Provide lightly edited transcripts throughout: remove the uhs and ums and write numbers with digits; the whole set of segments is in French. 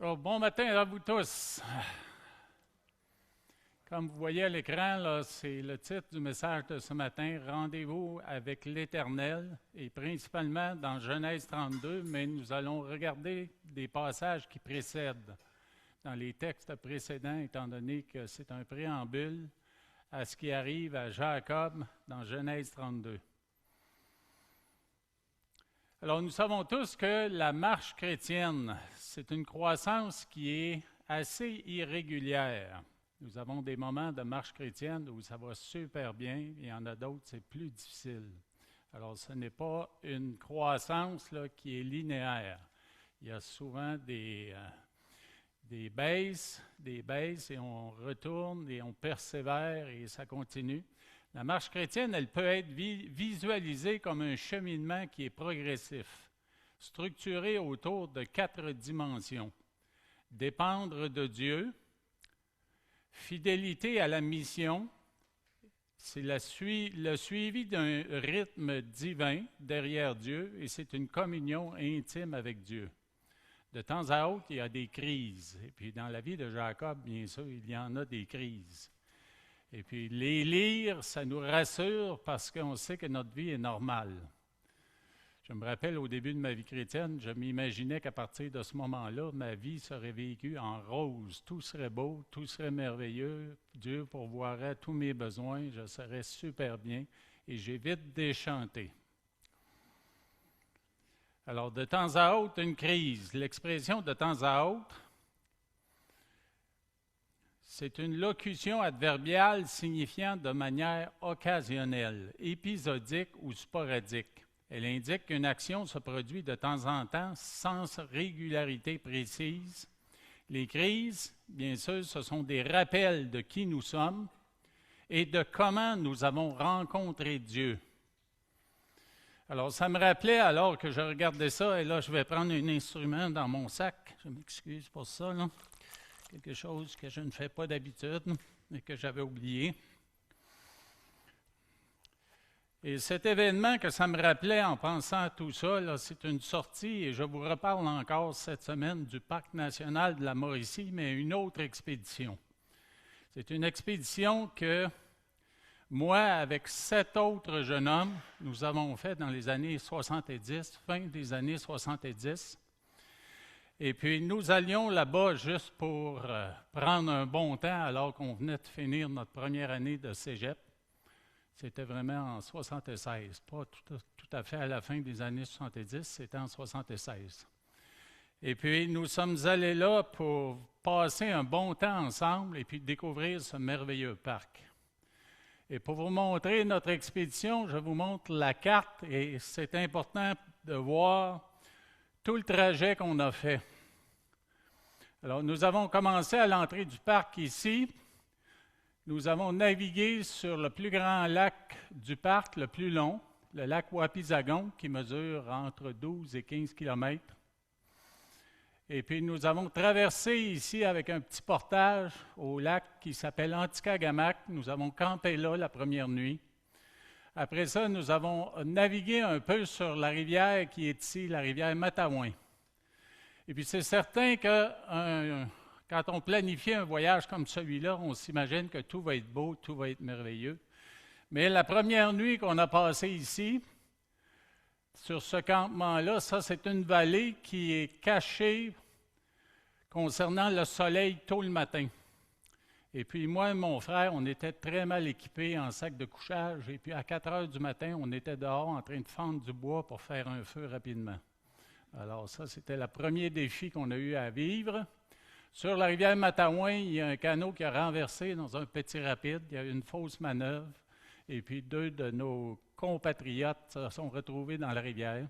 Alors, bon matin à vous tous. Comme vous voyez à l'écran, là, c'est le titre du message de ce matin, Rendez-vous avec l'Éternel, et principalement dans Genèse 32, mais nous allons regarder des passages qui précèdent dans les textes précédents, étant donné que c'est un préambule à ce qui arrive à Jacob dans Genèse 32. Alors, nous savons tous que la marche chrétienne, c'est une croissance qui est assez irrégulière. Nous avons des moments de marche chrétienne où ça va super bien, et il y en a d'autres, c'est plus difficile. Alors, ce n'est pas une croissance là, qui est linéaire. Il y a souvent des baisses, et on retourne, et on persévère, et ça continue. La marche chrétienne, elle peut être visualisée comme un cheminement qui est progressif, structuré autour de 4 dimensions. Dépendre de Dieu, fidélité à la mission, c'est le suivi d'un rythme divin derrière Dieu et c'est une communion intime avec Dieu. De temps à autre, il y a des crises. Et puis dans la vie de Jacob, bien sûr, il y en a des crises. Et puis les lire, ça nous rassure parce qu'on sait que notre vie est normale. Je me rappelle au début de ma vie chrétienne, je m'imaginais qu'à partir de ce moment-là, ma vie serait vécue en rose. Tout serait beau, tout serait merveilleux. Dieu pourvoirait tous mes besoins, je serais super bien. Et j'ai vite déchanté. Alors, de temps à autre, une crise. L'expression de temps à autre, c'est une locution adverbiale signifiant de manière occasionnelle, épisodique ou sporadique. Elle indique qu'une action se produit de temps en temps sans régularité précise. Les crises, bien sûr, ce sont des rappels de qui nous sommes et de comment nous avons rencontré Dieu. Alors, ça me rappelait, alors que je regardais ça, et là, je vais prendre un instrument dans mon sac. Je m'excuse pour ça, là. Quelque chose que je ne fais pas d'habitude, mais que j'avais oublié. Et cet événement que ça me rappelait en pensant à tout ça, là, c'est une sortie, et je vous reparle encore cette semaine du Parc national de la Mauricie, mais une autre expédition. C'est une expédition que moi, avec 7 autres jeunes hommes, nous avons fait dans les années 70, fin des années 70. Et puis, nous allions là-bas juste pour prendre un bon temps alors qu'on venait de finir notre première année de cégep. C'était vraiment en 76, pas tout à fait à la fin des années 70, c'était en 76. Et puis, nous sommes allés là pour passer un bon temps ensemble et puis découvrir ce merveilleux parc. Et pour vous montrer notre expédition, je vous montre la carte et c'est important de voir tout le trajet qu'on a fait. Alors, nous avons commencé à l'entrée du parc ici. Nous avons navigué sur le plus grand lac du parc, le plus long, le lac Wapizagon, qui mesure entre 12 et 15 kilomètres. Et puis, nous avons traversé ici avec un petit portage au lac qui s'appelle Anticagamac. Nous avons campé là la première nuit. Après ça, nous avons navigué un peu sur la rivière qui est ici, la rivière Matawan. Et puis, c'est certain que quand on planifie un voyage comme celui-là, on s'imagine que tout va être beau, tout va être merveilleux. Mais la première nuit qu'on a passée ici, sur ce campement-là, ça, c'est une vallée qui est cachée concernant le soleil tôt le matin. Et puis, moi et mon frère, on était très mal équipés en sac de couchage. Et puis, à 4 heures du matin, on était dehors en train de fendre du bois pour faire un feu rapidement. Alors, ça, c'était le premier défi qu'on a eu à vivre. Sur la rivière Matawan, il y a un canot qui a renversé dans un petit rapide. Il y a eu une fausse manœuvre. Et puis, 2 de nos compatriotes se sont retrouvés dans la rivière.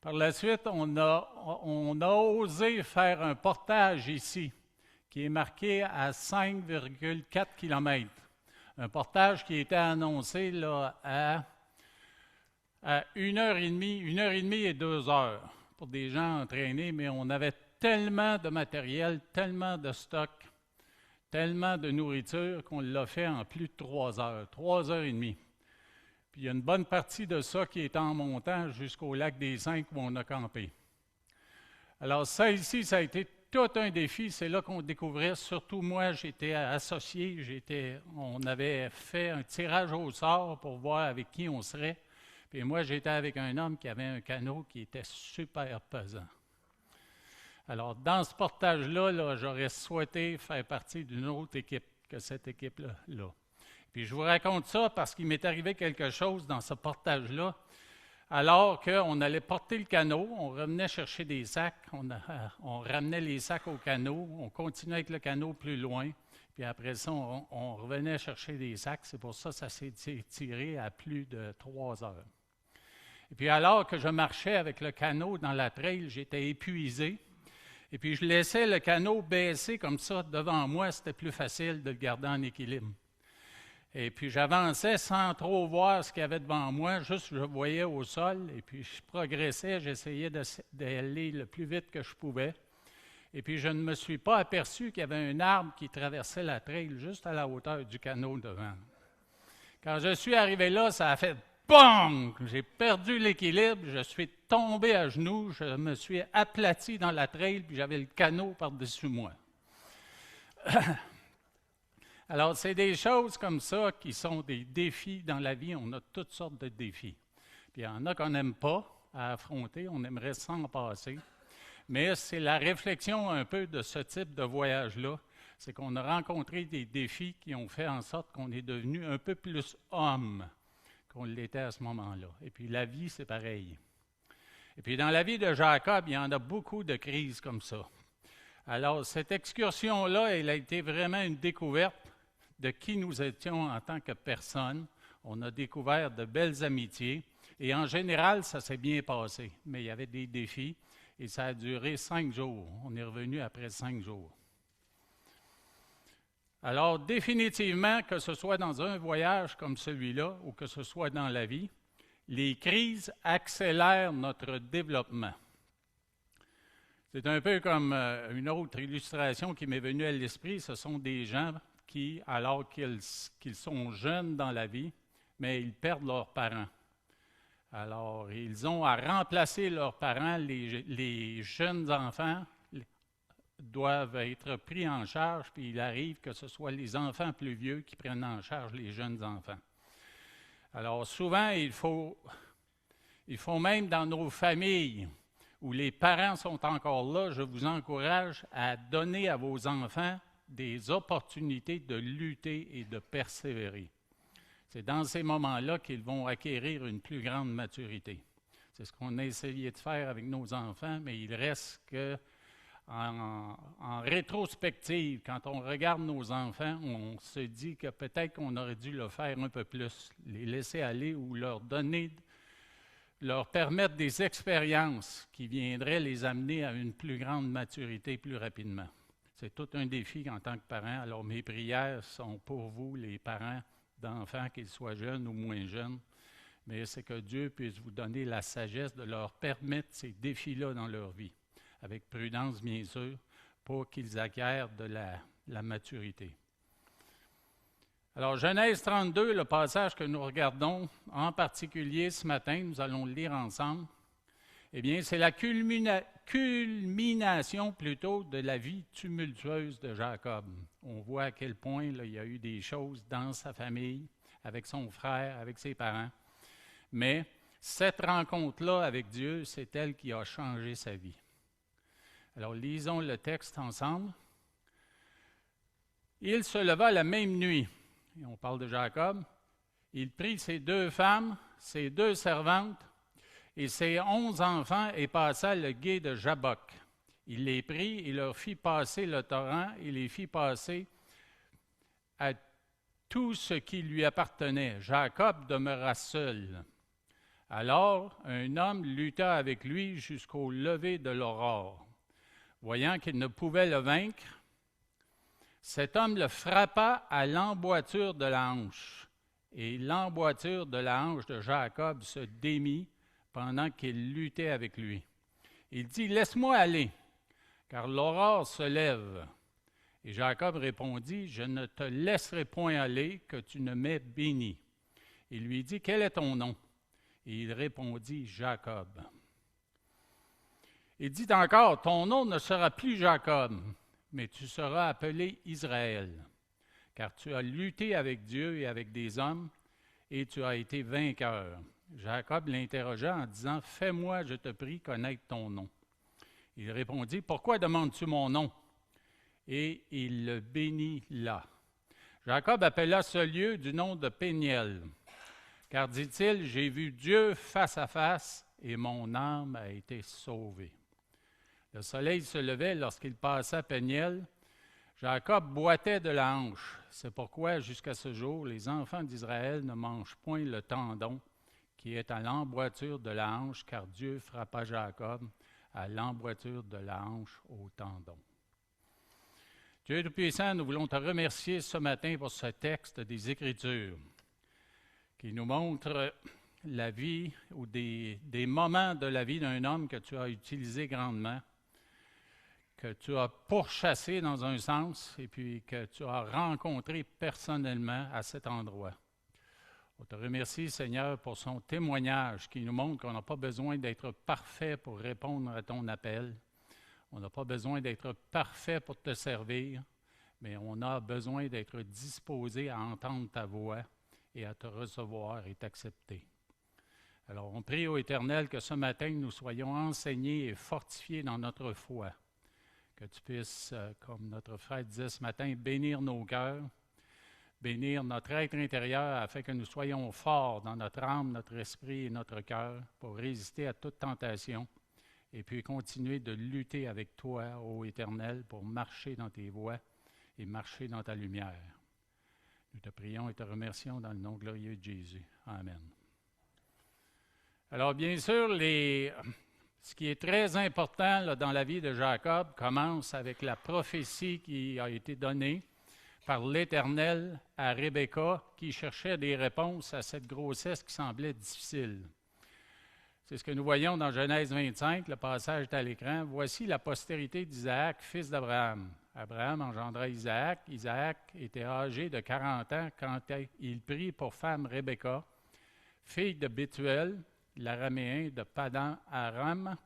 Par la suite, on a osé faire un portage ici, qui est marqué à 5,4 km. Un portage qui était annoncé là, à 1h30 et 2 heures pour des gens entraînés, mais on avait tellement de matériel, tellement de stock, tellement de nourriture qu'on l'a fait en plus de 3 heures, 3h30. Puis il y a une bonne partie de ça qui est en montant jusqu'au lac des Cinq où on a campé. Alors ça ici, ça a été tout un défi. C'est là qu'on découvrait, surtout moi, j'étais associé, on avait fait un tirage au sort pour voir avec qui on serait. Puis moi, j'étais avec un homme qui avait un canot qui était super pesant. Alors, dans ce portage-là, là, j'aurais souhaité faire partie d'une autre équipe que cette équipe-là. Puis je vous raconte ça parce qu'il m'est arrivé quelque chose dans ce portage-là. Alors qu'on allait porter le canot, on revenait chercher des sacs, on ramenait les sacs au canot, on continuait avec le canot plus loin, puis après ça, on revenait chercher des sacs. C'est pour ça que ça s'est tiré à plus de 3 heures. Et puis alors que je marchais avec le canot dans la trail, j'étais épuisé. Et puis je laissais le canot baisser comme ça devant moi, c'était plus facile de le garder en équilibre. Et puis j'avançais sans trop voir ce qu'il y avait devant moi, juste je voyais au sol, et puis je progressais, j'essayais d'aller le plus vite que je pouvais. Et puis je ne me suis pas aperçu qu'il y avait un arbre qui traversait la trail juste à la hauteur du canot devant. Quand je suis arrivé là, ça a fait BONG! J'ai perdu l'équilibre, je suis tombé à genoux, je me suis aplati dans la trail, puis j'avais le canot par-dessus moi. Alors, c'est des choses comme ça qui sont des défis dans la vie. On a toutes sortes de défis. Puis il y en a qu'on n'aime pas à affronter, on aimerait s'en passer. Mais c'est la réflexion un peu de ce type de voyage-là. C'est qu'on a rencontré des défis qui ont fait en sorte qu'on est devenu un peu plus homme qu'on l'était à ce moment-là. Et puis la vie, c'est pareil. Et puis dans la vie de Jacob, il y en a beaucoup de crises comme ça. Alors, cette excursion-là, elle a été vraiment une découverte de qui nous étions en tant que personnes. On a découvert de belles amitiés et en général, ça s'est bien passé. Mais il y avait des défis et ça a duré 5 jours. On est revenu après 5 jours. Alors, définitivement, que ce soit dans un voyage comme celui-là ou que ce soit dans la vie, les crises accélèrent notre développement. C'est un peu comme une autre illustration qui m'est venue à l'esprit. Ce sont des gens qui, alors qu'ils sont jeunes dans la vie, mais ils perdent leurs parents. Alors, ils ont à remplacer leurs parents. Les jeunes enfants doivent être pris en charge, puis il arrive que ce soit les enfants plus vieux qui prennent en charge les jeunes enfants. Alors, souvent, il faut même dans nos familles, où les parents sont encore là, je vous encourage à donner à vos enfants des opportunités de lutter et de persévérer. C'est dans ces moments-là qu'ils vont acquérir une plus grande maturité. C'est ce qu'on a essayé de faire avec nos enfants, mais il reste que, en rétrospective, quand on regarde nos enfants, on se dit que peut-être qu'on aurait dû le faire un peu plus, les laisser aller ou leur permettre des expériences qui viendraient les amener à une plus grande maturité plus rapidement. C'est tout un défi en tant que parent. Alors mes prières sont pour vous, les parents d'enfants, qu'ils soient jeunes ou moins jeunes, mais c'est que Dieu puisse vous donner la sagesse de leur permettre ces défis-là dans leur vie, avec prudence bien sûr, pour qu'ils acquièrent de la maturité. Alors, Genèse 32, le passage que nous regardons, en particulier ce matin, nous allons le lire ensemble, eh bien, c'est la culmination plutôt de la vie tumultueuse de Jacob. On voit à quel point là, il y a eu des choses dans sa famille, avec son frère, avec ses parents. Mais cette rencontre-là avec Dieu, c'est elle qui a changé sa vie. Alors, lisons le texte ensemble. Il se leva la même nuit. Et on parle de Jacob, il prit ses 2 femmes, ses 2 servantes et ses 11 enfants et passa le gué de Jabbok. Il les prit et leur fit passer le torrent et les fit passer à tout ce qui lui appartenait. Jacob demeura seul. Alors un homme lutta avec lui jusqu'au lever de l'aurore. Voyant qu'il ne pouvait le vaincre, cet homme le frappa à l'emboîture de la hanche, et l'emboîture de la hanche de Jacob se démit pendant qu'il luttait avec lui. Il dit, « Laisse-moi aller, car l'aurore se lève. » Et Jacob répondit, « Je ne te laisserai point aller, que tu ne m'aies béni. » Il lui dit, « Quel est ton nom? » Et il répondit, « Jacob. » Il dit encore, ton nom ne sera plus Jacob, mais tu seras appelé Israël, car tu as lutté avec Dieu et avec des hommes, et tu as été vainqueur. Jacob l'interrogea en disant, fais-moi, je te prie, connaître ton nom. Il répondit, pourquoi demandes-tu mon nom? Et il le bénit là. Jacob appela ce lieu du nom de Péniel, car, dit-il, j'ai vu Dieu face à face, et mon âme a été sauvée. Le soleil se levait lorsqu'il passait Péniel. Jacob boitait de la hanche. C'est pourquoi, jusqu'à ce jour, les enfants d'Israël ne mangent point le tendon qui est à l'emboîture de la hanche, car Dieu frappa Jacob à l'emboîture de la hanche au tendon. Dieu Tout-Puissant, nous voulons te remercier ce matin pour ce texte des Écritures qui nous montre la vie ou des moments de la vie d'un homme que tu as utilisé grandement, que tu as pourchassé dans un sens et puis que tu as rencontré personnellement à cet endroit. On te remercie, Seigneur, pour son témoignage qui nous montre qu'on n'a pas besoin d'être parfait pour répondre à ton appel. On n'a pas besoin d'être parfait pour te servir, mais on a besoin d'être disposé à entendre ta voix et à te recevoir et t'accepter. Alors, on prie au Éternel que ce matin, nous soyons enseignés et fortifiés dans notre foi. Que tu puisses, comme notre frère disait ce matin, bénir nos cœurs, bénir notre être intérieur afin que nous soyons forts dans notre âme, notre esprit et notre cœur pour résister à toute tentation et puis continuer de lutter avec toi, ô Éternel, pour marcher dans tes voies et marcher dans ta lumière. Nous te prions et te remercions dans le nom glorieux de Jésus. Amen. Alors, bien sûr, ce qui est très important là, dans la vie de Jacob commence avec la prophétie qui a été donnée par l'Éternel à Rebecca qui cherchait des réponses à cette grossesse qui semblait difficile. C'est ce que nous voyons dans Genèse 25, le passage est à l'écran. Voici la postérité d'Isaac, fils d'Abraham. Abraham engendra Isaac. Isaac était âgé de 40 ans quand il prit pour femme Rebecca, fille de Bethuel, l'araméen de Padan Aram,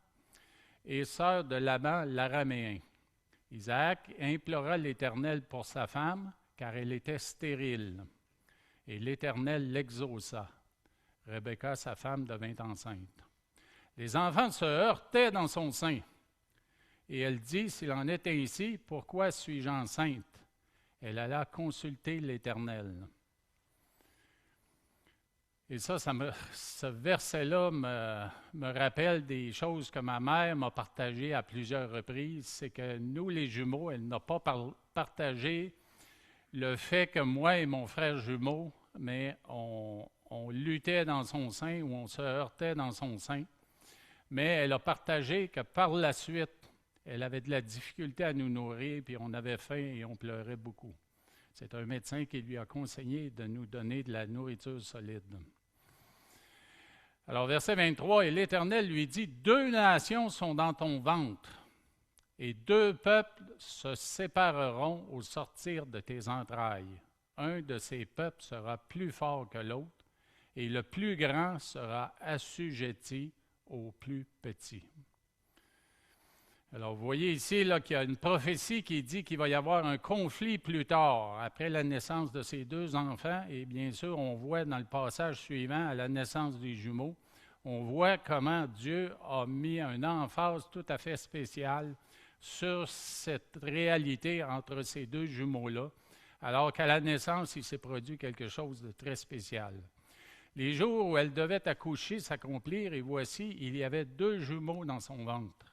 et sœur de Laban l'araméen. Isaac implora l'Éternel pour sa femme, car elle était stérile. Et l'Éternel l'exauça. Rebecca, sa femme, devint enceinte. Les enfants se heurtaient dans son sein. Et elle dit, s'il en est ainsi, pourquoi suis-je enceinte? Elle alla consulter l'Éternel. Et ce verset-là me rappelle des choses que ma mère m'a partagées à plusieurs reprises. C'est que nous, les jumeaux, elle n'a pas partagé le fait que moi et mon frère jumeau, mais on luttait dans son sein ou on se heurtait dans son sein. Mais elle a partagé que par la suite, elle avait de la difficulté à nous nourrir, puis on avait faim et on pleurait beaucoup. C'est un médecin qui lui a conseillé de nous donner de la nourriture solide. Alors, verset 23, « Et l'Éternel lui dit, « 2 nations sont dans ton ventre, et 2 peuples se sépareront au sortir de tes entrailles. Un de ces peuples sera plus fort que l'autre, et le plus grand sera assujetti au plus petit. » Alors, vous voyez ici là, qu'il y a une prophétie qui dit qu'il va y avoir un conflit plus tard, après la naissance de ces 2 enfants. Et bien sûr, on voit dans le passage suivant, à la naissance des jumeaux, on voit comment Dieu a mis un emphase tout à fait spécial sur cette réalité entre ces 2 jumeaux-là, alors qu'à la naissance, il s'est produit quelque chose de très spécial. Les jours où elle devait accoucher s'accomplirent, et voici, il y avait 2 jumeaux dans son ventre.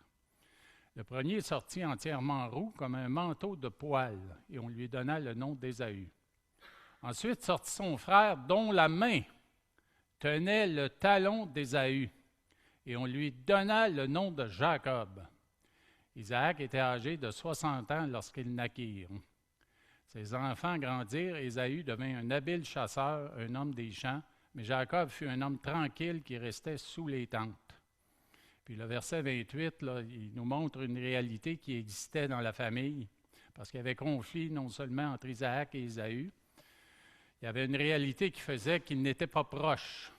Le premier sortit entièrement roux comme un manteau de poils, et on lui donna le nom d'Ésaü. Ensuite sortit son frère, dont la main tenait le talon d'Ésaü, et on lui donna le nom de Jacob. Isaac était âgé de 60 ans lorsqu'ils naquirent. Ses enfants grandirent, Ésaü devint un habile chasseur, un homme des champs, mais Jacob fut un homme tranquille qui restait sous les tentes. Puis le verset 28, là, il nous montre une réalité qui existait dans la famille, parce qu'il y avait conflit non seulement entre Isaac et Ésaü, il y avait une réalité qui faisait qu'ils n'étaient pas proches.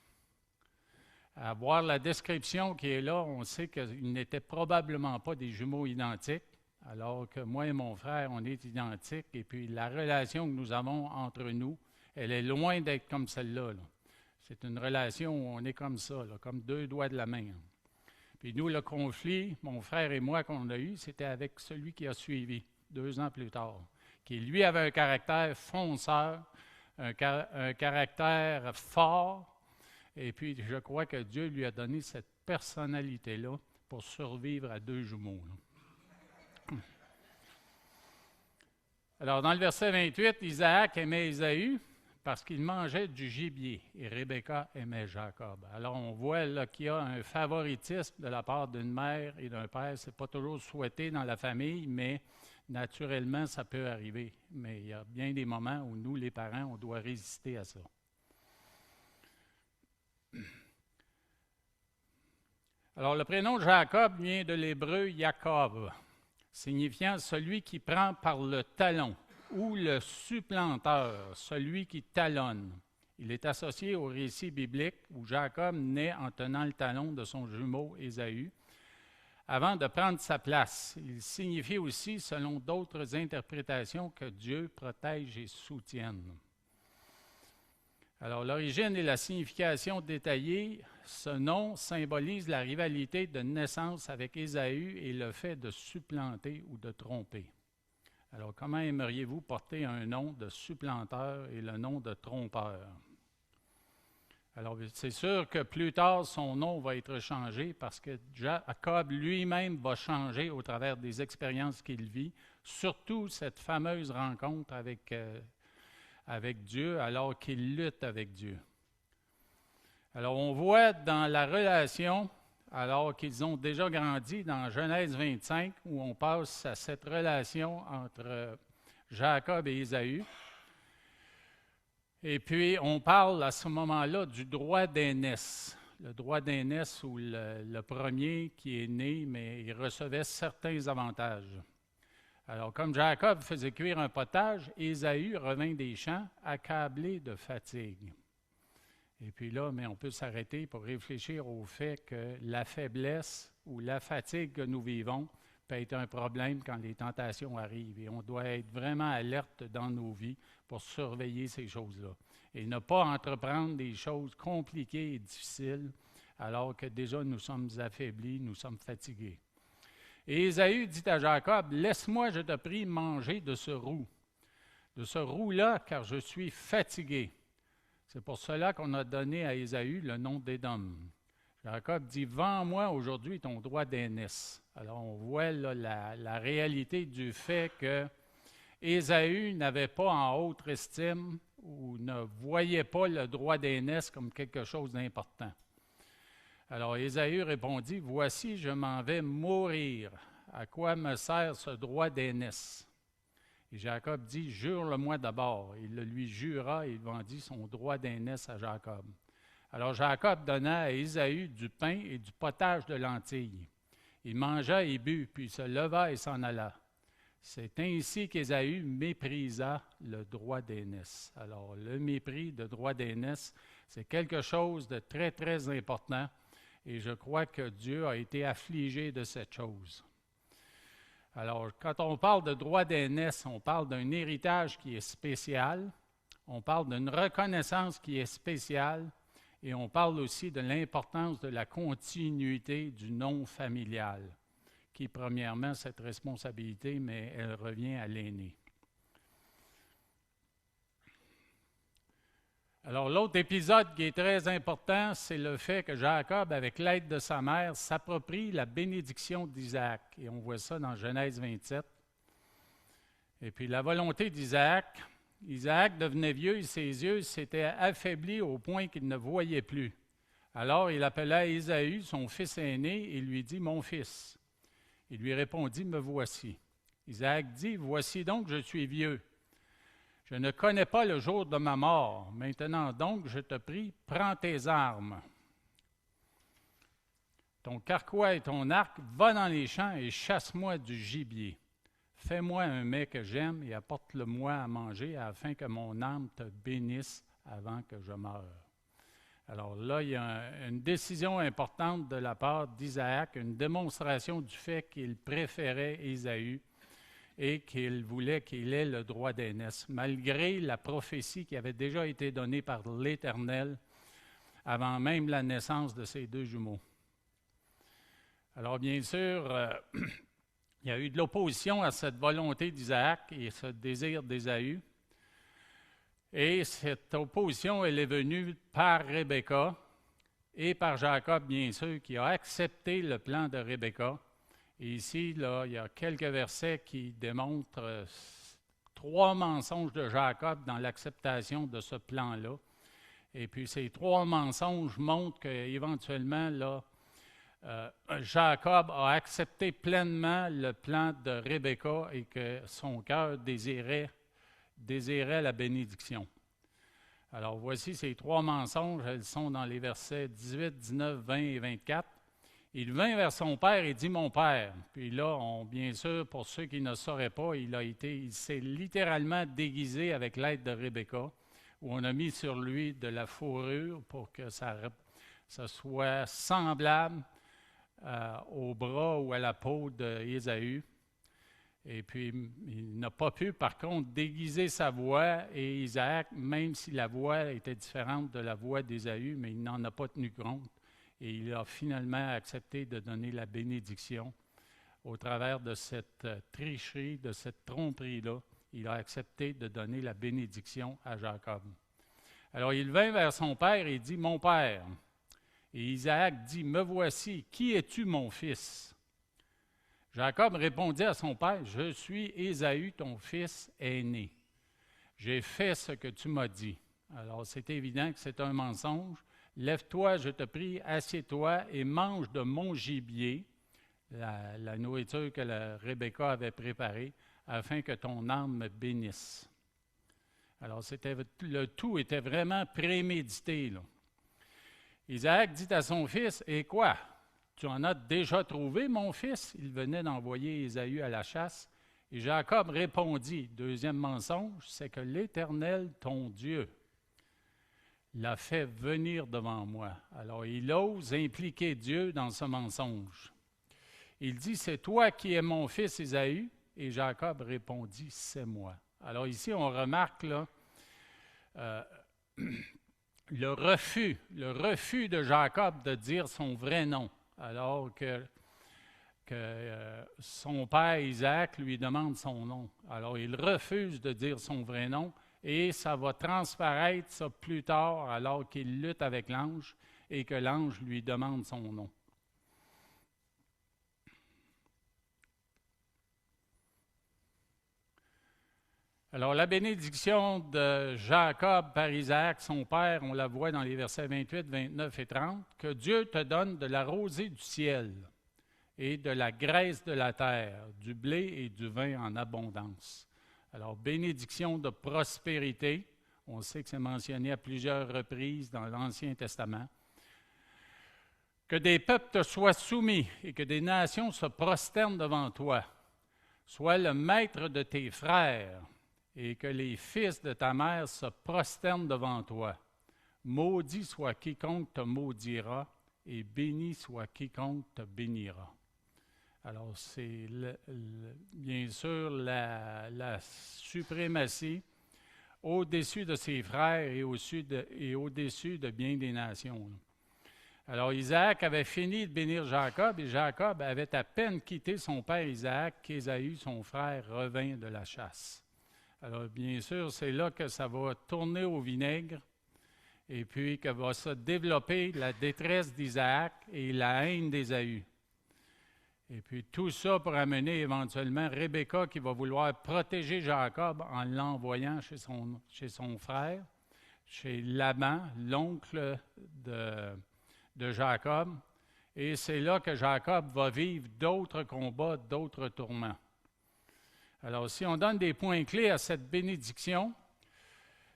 À voir la description qui est là, on sait qu'ils n'étaient probablement pas des jumeaux identiques, alors que moi et mon frère, on est identiques, et puis la relation que nous avons entre nous, elle est loin d'être comme celle-là. Là. C'est une relation où on est comme ça, là, comme deux doigts de la main. Puis nous, le conflit, mon frère et moi, qu'on a eu, c'était avec celui qui a suivi, 2 ans plus tard, qui lui avait un caractère fonceur, un caractère fort, et puis je crois que Dieu lui a donné cette personnalité-là pour survivre à 2 jumeaux. Là. Alors, dans le verset 28, Isaac aimait Ésaü parce qu'il mangeait du gibier et Rebecca aimait Jacob. Alors, on voit là qu'il y a un favoritisme de la part d'une mère et d'un père. Ce n'est pas toujours souhaité dans la famille, mais naturellement, ça peut arriver. Mais il y a bien des moments où nous, les parents, on doit résister à ça. Alors, le prénom Jacob vient de l'hébreu Yaakov, signifiant celui qui prend par le talon, ou le supplanteur, celui qui talonne. Il est associé au récit biblique où Jacob naît en tenant le talon de son jumeau Ésaü, avant de prendre sa place. Il signifie aussi, selon d'autres interprétations, que Dieu protège et soutienne. Alors, l'origine et la signification détaillée, ce nom symbolise la rivalité de naissance avec Ésaü et le fait de supplanter ou de tromper. Alors, comment aimeriez-vous porter un nom de supplanteur et le nom de trompeur? Alors, c'est sûr que plus tard, son nom va être changé parce que Jacob lui-même va changer au travers des expériences qu'il vit, surtout cette fameuse rencontre avec Dieu alors qu'il lutte avec Dieu. Alors, on voit dans la relation, alors qu'ils ont déjà grandi, dans Genèse 25, où on passe à cette relation entre Jacob et Ésaü. Et puis, on parle à ce moment-là du droit d'aînesse. Le droit d'aînesse ou le premier qui est né, mais il recevait certains avantages. Alors, comme Jacob faisait cuire un potage, Ésaü revint des champs, accablé de fatigue. Et puis là, mais on peut s'arrêter pour réfléchir au fait que la faiblesse ou la fatigue que nous vivons peut être un problème quand les tentations arrivent. Et on doit être vraiment alerte dans nos vies pour surveiller ces choses-là. Et ne pas entreprendre des choses compliquées et difficiles alors que déjà nous sommes affaiblis, nous sommes fatigués. Et Ésaü dit à Jacob, « Laisse-moi, je te prie, manger de ce roux-là, car je suis fatigué. » C'est pour cela qu'on a donné à Ésaü le nom d'Édom. Jacob dit, « Vends-moi aujourd'hui ton droit d'aînesse. » Alors, on voit là, la réalité du fait que Ésaü n'avait pas en haute estime ou ne voyait pas le droit d'aînesse comme quelque chose d'important. Alors, Ésaü répondit, « Voici, je m'en vais mourir. À quoi me sert ce droit d'aînesse? » Et Jacob dit, « Jure-le-moi d'abord. » Il le lui jura et il vendit son droit d'aînesse à Jacob. Alors Jacob donna à Ésaü du pain et du potage de lentilles. Il mangea et but, puis se leva et s'en alla. C'est ainsi qu'Ésaü méprisa le droit d'aînesse. Alors, le mépris de droit d'aînesse, c'est quelque chose de très, très important. Et je crois que Dieu a été affligé de cette chose. Alors, quand on parle de droit d'aînesse, on parle d'un héritage qui est spécial, on parle d'une reconnaissance qui est spéciale, et on parle aussi de l'importance de la continuité du nom familial, qui est premièrement cette responsabilité, mais elle revient à l'aîné. Alors, l'autre épisode qui est très important, c'est le fait que Jacob, avec l'aide de sa mère, s'approprie la bénédiction d'Isaac. Et on voit ça dans Genèse 27. Et puis, la volonté d'Isaac, Isaac devenait vieux et ses yeux s'étaient affaiblis au point qu'il ne voyait plus. Alors, il appela Ésaü, son fils aîné, et lui dit, « Mon fils. » Il lui répondit, « Me voici. » Isaac dit, « Voici donc, je suis vieux. Je ne connais pas le jour de ma mort. Maintenant donc, je te prie, prends tes armes. Ton carquois et ton arc, va dans les champs et chasse-moi du gibier. Fais-moi un mets que j'aime et apporte-le-moi à manger afin que mon âme te bénisse avant que je meure. » Alors là, il y a une décision importante de la part d'Isaac, une démonstration du fait qu'il préférait Ésaü et qu'il voulait qu'il ait le droit d'aînesse, malgré la prophétie qui avait déjà été donnée par l'Éternel avant même la naissance de ces deux jumeaux. Alors bien sûr, il y a eu de l'opposition à cette volonté d'Isaac et ce désir d'Ésaü. Et cette opposition, elle est venue par Rebecca et par Jacob, bien sûr, qui a accepté le plan de Rebecca. Et ici, là, il y a quelques versets qui démontrent 3 mensonges de Jacob dans l'acceptation de ce plan-là. Et puis ces 3 mensonges montrent qu'éventuellement, là, Jacob a accepté pleinement le plan de Rebecca et que son cœur désirait la bénédiction. Alors voici ces 3 mensonges, elles sont dans les versets 18, 19, 20 et 24. Il vint vers son père et dit « Mon père ». Puis là, bien sûr, pour ceux qui ne sauraient pas, il s'est littéralement déguisé avec l'aide de Rebecca, où on a mis sur lui de la fourrure pour que ça soit semblable au bras ou à la peau d'Ésaü. Et puis, il n'a pas pu, par contre, déguiser sa voix, et Isaac, même si la voix était différente de la voix d'Ésaü, mais il n'en a pas tenu compte. Et il a finalement accepté de donner la bénédiction. Au travers de cette tricherie, de cette tromperie-là, il a accepté de donner la bénédiction à Jacob. Alors, il vint vers son père et dit « Mon père ». Et Isaac dit « Me voici, qui es-tu, mon fils ?» Jacob répondit à son père « Je suis Ésaü, ton fils aîné. J'ai fait ce que tu m'as dit. » Alors, c'est évident que c'est un mensonge. « Lève-toi, je te prie, assieds-toi et mange de mon gibier, la nourriture que Rebecca avait préparée, afin que ton âme me bénisse. » Alors, le tout était vraiment prémédité, là. Isaac dit à son fils « Et quoi? Tu en as déjà trouvé, mon fils? » Il venait d'envoyer Ésaü à la chasse. Et Jacob répondit, deuxième mensonge, c'est que l'Éternel, ton Dieu, l'a fait venir devant moi. Alors, il ose impliquer Dieu dans ce mensonge. Il dit, c'est toi qui es mon fils Ésaü? Et Jacob répondit, c'est moi. Alors ici, on remarque là, le refus de Jacob de dire son vrai nom, alors que son père Isaac lui demande son nom. Alors, il refuse de dire son vrai nom et ça va transparaître ça plus tard alors qu'il lutte avec l'ange et que l'ange lui demande son nom. Alors, la bénédiction de Jacob par Isaac, son père, on la voit dans les versets 28, 29 et 30, « Que Dieu te donne de la rosée du ciel et de la graisse de la terre, du blé et du vin en abondance. » Alors, bénédiction de prospérité, on sait que c'est mentionné à plusieurs reprises dans l'Ancien Testament. « Que des peuples te soient soumis et que des nations se prosternent devant toi. Sois le maître de tes frères. » Et que les fils de ta mère se prosternent devant toi. Maudit soit quiconque te maudira, et béni soit quiconque te bénira. Alors, c'est bien sûr la suprématie au-dessus de ses frères et au-dessus de bien des nations. Alors, Isaac avait fini de bénir Jacob, et Jacob avait à peine quitté son père Isaac qu'Ésaü, son frère, revint de la chasse. Alors, bien sûr, c'est là que ça va tourner au vinaigre et puis que va se développer la détresse d'Isaac et la haine d'Ésaü. Et puis tout ça pour amener éventuellement Rebecca qui va vouloir protéger Jacob en l'envoyant chez son frère, chez Laban, l'oncle de Jacob. Et c'est là que Jacob va vivre d'autres combats, d'autres tourments. Alors, si on donne des points clés à cette bénédiction,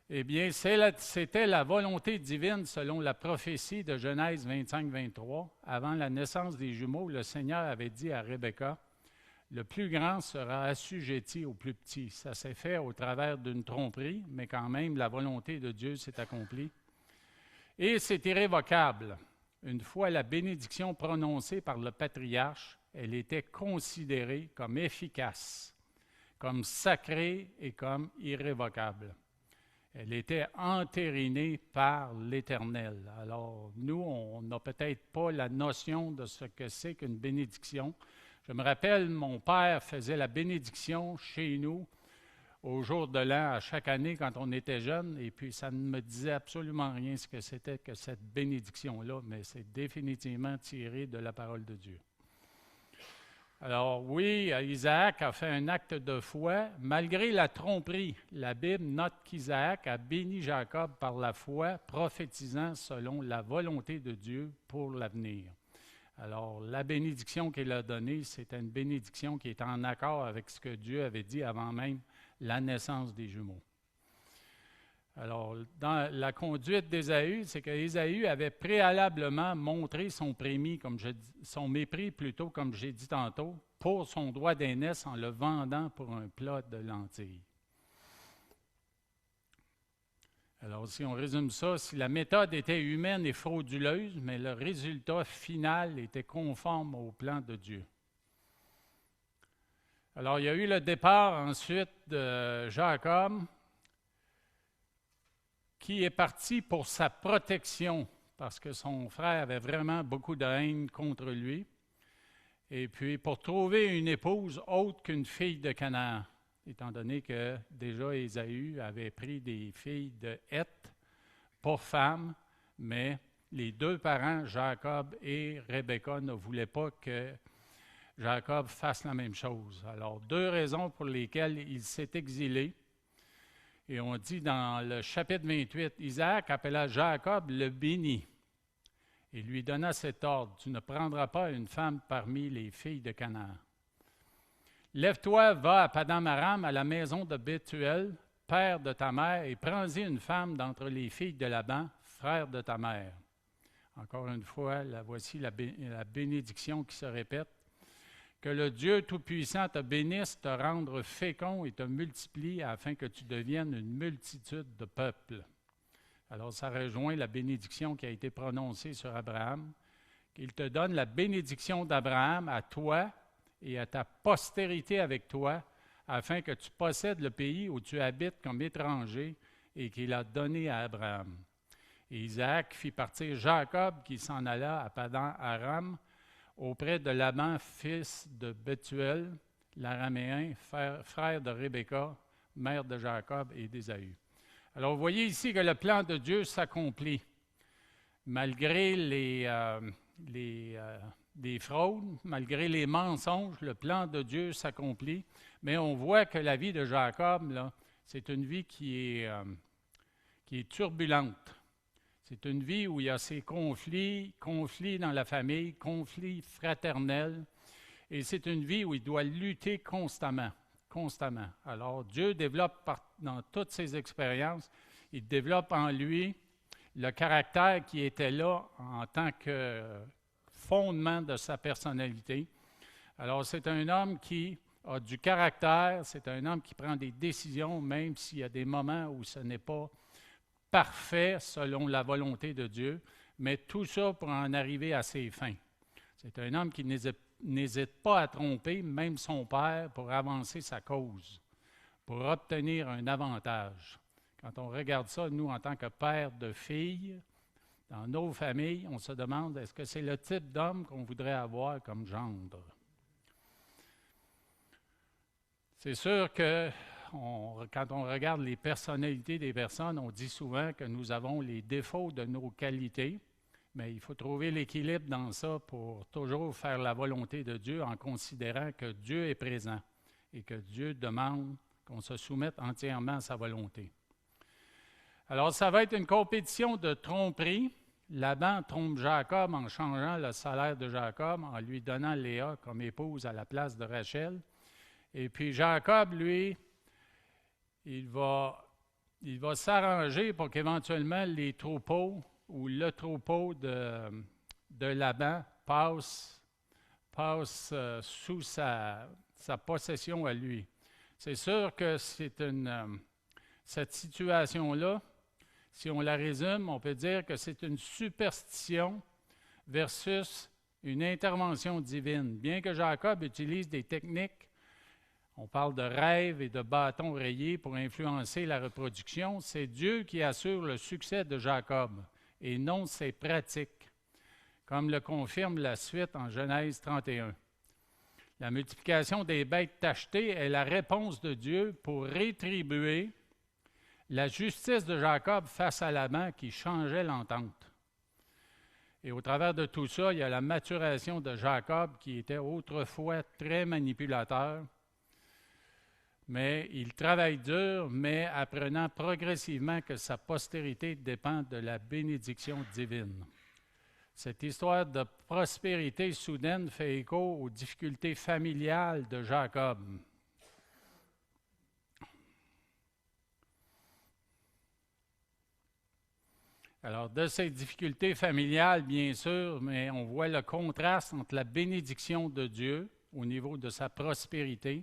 eh bien, c'était la volonté divine selon la prophétie de Genèse 25-23. Avant la naissance des jumeaux, le Seigneur avait dit à Rebecca, « Le plus grand sera assujetti au plus petit. » Ça s'est fait au travers d'une tromperie, mais quand même, la volonté de Dieu s'est accomplie. Et c'est irrévocable. Une fois la bénédiction prononcée par le patriarche, elle était considérée comme efficace, comme sacrée et comme irrévocable. Elle était entérinée par l'Éternel. Alors, nous, on n'a peut-être pas la notion de ce que c'est qu'une bénédiction. Je me rappelle, mon père faisait la bénédiction chez nous au jour de l'an, à chaque année, quand on était jeune, et puis ça ne me disait absolument rien ce que c'était que cette bénédiction-là, mais c'est définitivement tiré de la parole de Dieu. Alors oui, Isaac a fait un acte de foi, malgré la tromperie. La Bible note qu'Isaac a béni Jacob par la foi, prophétisant selon la volonté de Dieu pour l'avenir. Alors, la bénédiction qu'il a donnée, c'est une bénédiction qui est en accord avec ce que Dieu avait dit avant même la naissance des jumeaux. Alors, dans la conduite d'Ésaü, c'est qu'Ésaü avait préalablement montré son mépris plutôt, comme j'ai dit tantôt, pour son droit d'aînesse en le vendant pour un plat de lentilles. Alors, si on résume ça, si la méthode était humaine et frauduleuse, mais le résultat final était conforme au plan de Dieu. Alors, il y a eu le départ ensuite de Jacob, qui est parti pour sa protection, parce que son frère avait vraiment beaucoup de haine contre lui, et puis pour trouver une épouse autre qu'une fille de Canaan, étant donné que déjà Ésaü avait pris des filles de Heth pour femmes, mais les deux parents, Jacob et Rebecca, ne voulaient pas que Jacob fasse la même chose. Alors, deux raisons pour lesquelles il s'est exilé. Et on dit dans le chapitre 28, Isaac appela Jacob le béni et lui donna cet ordre, tu ne prendras pas une femme parmi les filles de Canaan. Lève-toi, va à Paddan Aram, à la maison de Bethuel, père de ta mère, et prends-y une femme d'entre les filles de Laban, frère de ta mère. Encore une fois, voici la bénédiction qui se répète. Que le Dieu Tout-Puissant te bénisse, te rende fécond et te multiplie afin que tu deviennes une multitude de peuples. Alors, ça rejoint la bénédiction qui a été prononcée sur Abraham. Qu'il te donne la bénédiction d'Abraham à toi et à ta postérité avec toi, afin que tu possèdes le pays où tu habites comme étranger et qu'il a donné à Abraham. Et Isaac fit partir Jacob qui s'en alla à Paddan Aram, auprès de Laban, fils de Bethuel, l'Araméen, frère de Rebecca, mère de Jacob et d'Ésaü. Alors, vous voyez ici que le plan de Dieu s'accomplit. Malgré les fraudes, malgré les mensonges, le plan de Dieu s'accomplit. Mais on voit que la vie de Jacob, là, c'est une vie qui est turbulente. C'est une vie où il y a ces conflits dans la famille, conflits fraternels, et c'est une vie où il doit lutter constamment. Alors, Dieu développe dans toutes ses expériences, il développe en lui le caractère qui était là en tant que fondement de sa personnalité. Alors, c'est un homme qui a du caractère, c'est un homme qui prend des décisions, même s'il y a des moments où ce n'est pas parfait selon la volonté de Dieu, mais tout ça pour en arriver à ses fins. C'est un homme qui n'hésite pas à tromper même son père pour avancer sa cause, pour obtenir un avantage. Quand on regarde ça, nous, en tant que père de filles, dans nos familles, on se demande, est-ce que c'est le type d'homme qu'on voudrait avoir comme gendre? C'est sûr que quand on regarde les personnalités des personnes, on dit souvent que nous avons les défauts de nos qualités, mais il faut trouver l'équilibre dans ça pour toujours faire la volonté de Dieu en considérant que Dieu est présent et que Dieu demande qu'on se soumette entièrement à sa volonté. Alors, ça va être une compétition de tromperie. Laban trompe Jacob en changeant le salaire de Jacob, en lui donnant Léa comme épouse à la place de Rachel. Et puis Jacob, lui, il va s'arranger pour qu'éventuellement les troupeaux ou le troupeau de Laban passe sous sa possession à lui. C'est sûr que cette situation-là, Si on la résume, on peut dire que c'est une superstition versus une intervention divine. Bien que Jacob utilise des techniques, on parle de rêves et de bâtons rayés pour influencer la reproduction, c'est Dieu qui assure le succès de Jacob et non ses pratiques, comme le confirme la suite en Genèse 31. La multiplication des bêtes tachetées est la réponse de Dieu pour rétribuer la justice de Jacob face à Laban qui changeait l'entente. Et au travers de tout ça, il y a la maturation de Jacob qui était autrefois très manipulateur, mais il travaille dur, mais apprenant progressivement que sa postérité dépend de la bénédiction divine. Cette histoire de prospérité soudaine fait écho aux difficultés familiales de Jacob. Alors, de ces difficultés familiales, bien sûr, mais on voit le contraste entre la bénédiction de Dieu au niveau de sa prospérité,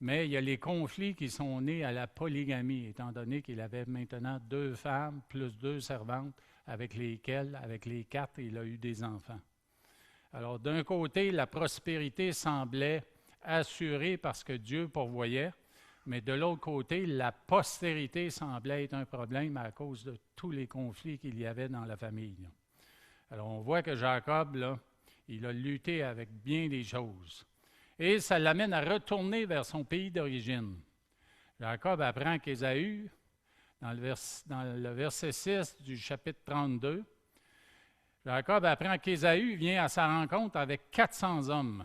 mais il y a les conflits qui sont nés à la polygamie, étant donné qu'il avait maintenant 2 femmes plus 2 servantes avec les 4, il a eu des enfants. Alors, d'un côté, la prospérité semblait assurée parce que Dieu pourvoyait, mais de l'autre côté, la postérité semblait être un problème à cause de tous les conflits qu'il y avait dans la famille. Alors, on voit que Jacob, là, il a lutté avec bien des choses. Et ça l'amène à retourner vers son pays d'origine. Jacob apprend qu'Ésaü, dans le verset 6 du chapitre 32, Jacob apprend qu'Ésaü vient à sa rencontre avec 400 hommes.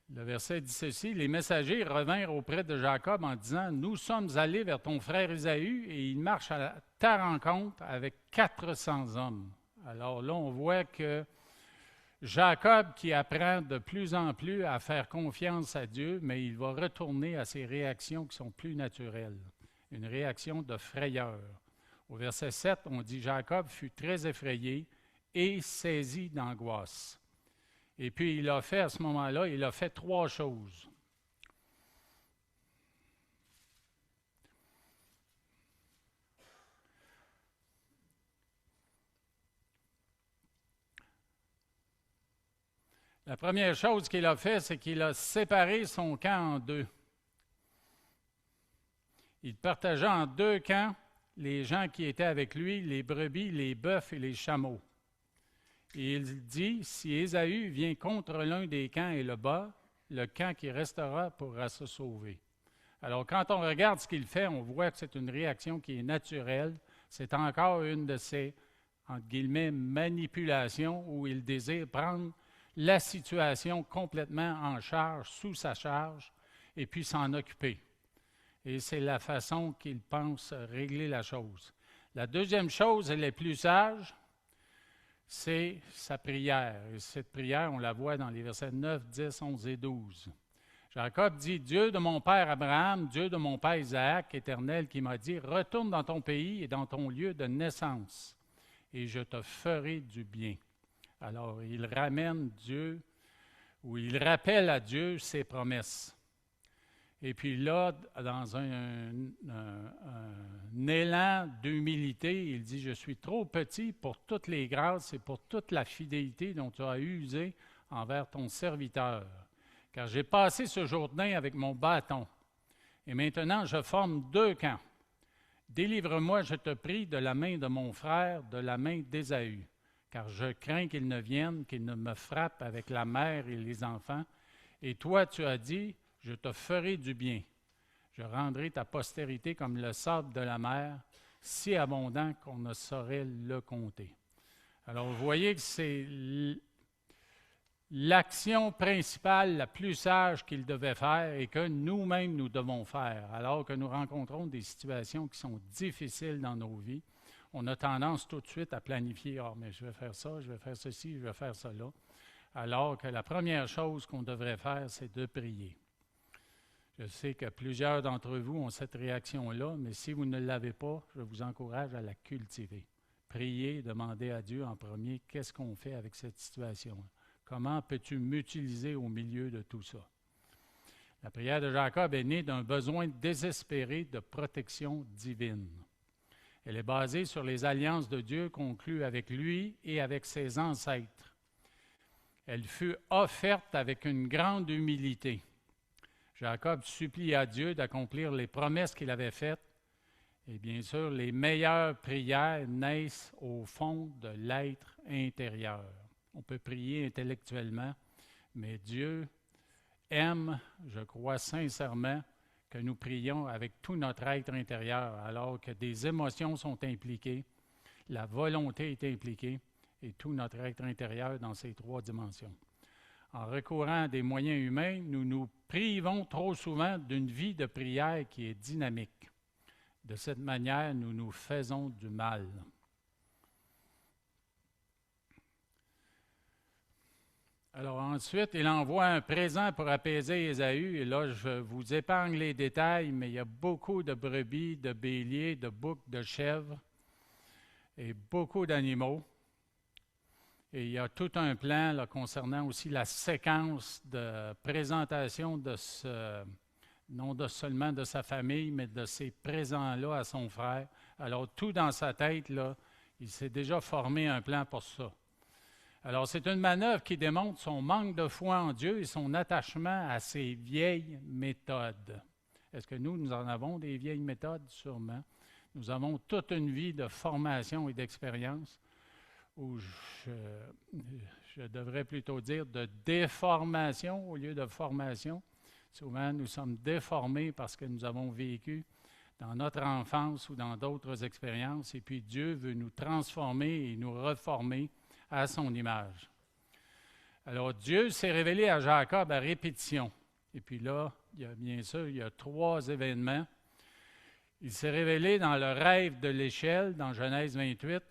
Le verset dit ceci, « Les messagers revinrent auprès de Jacob en disant, « Nous sommes allés vers ton frère Ésaü et il marche à ta rencontre avec 400 hommes. » Alors là, on voit que Jacob qui apprend de plus en plus à faire confiance à Dieu, mais il va retourner à ses réactions qui sont plus naturelles, une réaction de frayeur. Au verset 7, on dit « Jacob fut très effrayé et saisi d'angoisse. » Et puis il a fait à ce moment-là, il a fait 3 choses. La première chose qu'il a fait, c'est qu'il a séparé son camp en 2. Il partagea en 2 camps les gens qui étaient avec lui, les brebis, les bœufs et les chameaux. Et il dit, si Ésaü vient contre l'un des camps et le bat, le camp qui restera pourra se sauver. Alors, quand on regarde ce qu'il fait, on voit que c'est une réaction qui est naturelle. C'est encore une de ces, entre guillemets, manipulations où il désire prendre la situation complètement en charge, sous sa charge, et puis s'en occuper. Et c'est la façon qu'il pense régler la chose. La deuxième chose, elle est plus sage, c'est sa prière. Et cette prière, on la voit dans les versets 9, 10, 11 et 12. Jacob dit, « Dieu de mon père Abraham, Dieu de mon père Isaac, Éternel, qui m'a dit, retourne dans ton pays et dans ton lieu de naissance, et je te ferai du bien. » Alors, il ramène Dieu, ou il rappelle à Dieu ses promesses. Et puis là, dans un élan d'humilité, il dit, « Je suis trop petit pour toutes les grâces et pour toute la fidélité dont tu as usé envers ton serviteur. Car j'ai passé ce Jourdain avec mon bâton. Et maintenant, je forme 2 camps. Délivre-moi, je te prie, de la main de mon frère, de la main d'Ésaü. Car je crains qu'il ne vienne, qu'il ne me frappe avec la mère et les enfants. Et toi, tu as dit, je te ferai du bien. Je rendrai ta postérité comme le sable de la mer, si abondant qu'on ne saurait le compter. » Alors, vous voyez que c'est l'action principale, la plus sage qu'il devait faire et que nous-mêmes, nous devons faire. Alors que nous rencontrons des situations qui sont difficiles dans nos vies, on a tendance tout de suite à planifier, « Ah, mais je vais faire ça, je vais faire ceci, je vais faire cela. » Alors que la première chose qu'on devrait faire, c'est de prier. Je sais que plusieurs d'entre vous ont cette réaction-là, mais si vous ne l'avez pas, je vous encourage à la cultiver. Priez, demandez à Dieu en premier, qu'est-ce qu'on fait avec cette situation? Comment peux-tu m'utiliser au milieu de tout ça? La prière de Jacob est née d'un besoin désespéré de protection divine. Elle est basée sur les alliances de Dieu conclues avec lui et avec ses ancêtres. Elle fut offerte avec une grande humilité. Jacob supplie à Dieu d'accomplir les promesses qu'il avait faites. Et bien sûr, les meilleures prières naissent au fond de l'être intérieur. On peut prier intellectuellement, mais Dieu aime, je crois sincèrement, que nous prions avec tout notre être intérieur, alors que des émotions sont impliquées, la volonté est impliquée, et tout notre être intérieur dans ces trois dimensions. En recourant à des moyens humains, nous nous privons trop souvent d'une vie de prière qui est dynamique. De cette manière, nous nous faisons du mal. Alors ensuite, il envoie un présent pour apaiser Ésaü. Et là, je vous épargne les détails, mais il y a beaucoup de brebis, de béliers, de boucs, de chèvres et beaucoup d'animaux. Et il y a tout un plan là, concernant aussi la séquence de présentation de non seulement de sa famille, mais de ces présents-là à son frère. Alors tout dans sa tête, là, il s'est déjà formé un plan pour ça. Alors, c'est une manœuvre qui démontre son manque de foi en Dieu et son attachement à ses vieilles méthodes. Est-ce que nous en avons des vieilles méthodes? Sûrement. Nous avons toute une vie de formation et d'expérience, ou je devrais plutôt dire de déformation au lieu de formation. Souvent, nous sommes déformés parce que nous avons vécu dans notre enfance ou dans d'autres expériences, et puis Dieu veut nous transformer et nous reformer à son image. Alors, Dieu s'est révélé à Jacob à répétition. Et puis là, bien sûr, il y a trois événements. Il s'est révélé dans le rêve de l'échelle, dans Genèse 28.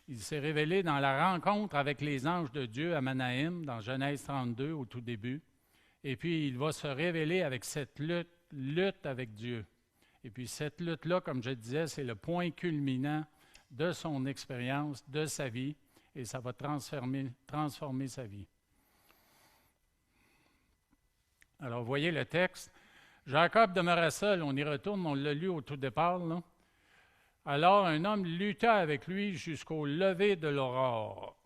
Il s'est révélé dans la rencontre avec les anges de Dieu à Manaïm, dans Genèse 32, au tout début. Et puis, il va se révéler avec cette lutte avec Dieu. Et puis, cette lutte-là, comme je disais, c'est le point culminant de son expérience, de sa vie. Et ça va transformer sa vie. Alors, vous voyez le texte. Jacob demeura seul, on y retourne, on l'a lu au tout départ, là. Alors, un homme lutta avec lui jusqu'au lever de l'aurore.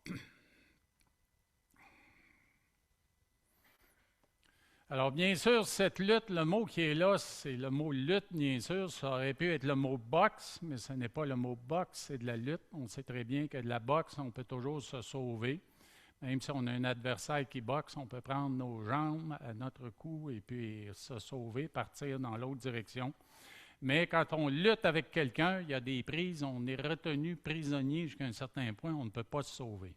Alors, bien sûr, cette lutte, le mot qui est là, c'est le mot lutte, bien sûr. Ça aurait pu être le mot boxe, mais ce n'est pas le mot boxe, c'est de la lutte. On sait très bien que de la boxe, on peut toujours se sauver. Même si on a un adversaire qui boxe, on peut prendre nos jambes à notre cou et puis se sauver, partir dans l'autre direction. Mais quand on lutte avec quelqu'un, il y a des prises, on est retenu prisonnier jusqu'à un certain point, on ne peut pas se sauver.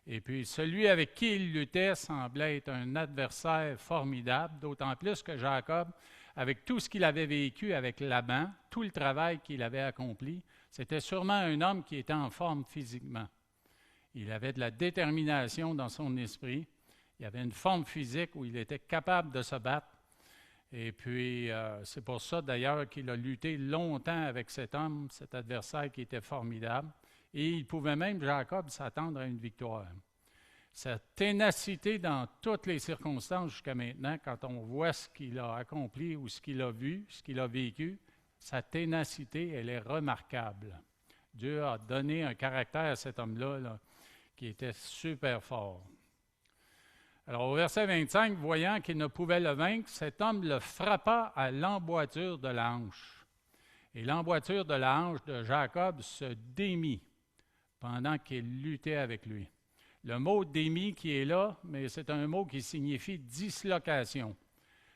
Et puis, celui avec qui il luttait semblait être un adversaire formidable, d'autant plus que Jacob, avec tout ce qu'il avait vécu avec Laban, tout le travail qu'il avait accompli, c'était sûrement un homme qui était en forme physiquement. Il avait de la détermination dans son esprit, il avait une forme physique où il était capable de se battre. Et puis, c'est pour ça d'ailleurs qu'il a lutté longtemps avec cet homme, cet adversaire qui était formidable. Et il pouvait même, Jacob, s'attendre à une victoire. Sa ténacité dans toutes les circonstances jusqu'à maintenant, quand on voit ce qu'il a accompli ou ce qu'il a vu, ce qu'il a vécu, sa ténacité, elle est remarquable. Dieu a donné un caractère à cet homme-là là, qui était super fort. Alors, au verset 25, voyant qu'il ne pouvait le vaincre, cet homme le frappa à l'emboîture de la hanche. Et l'emboîture de la hanche de Jacob se démit pendant qu'il luttait avec lui. Le mot « démis » qui est là, mais c'est un mot qui signifie dislocation.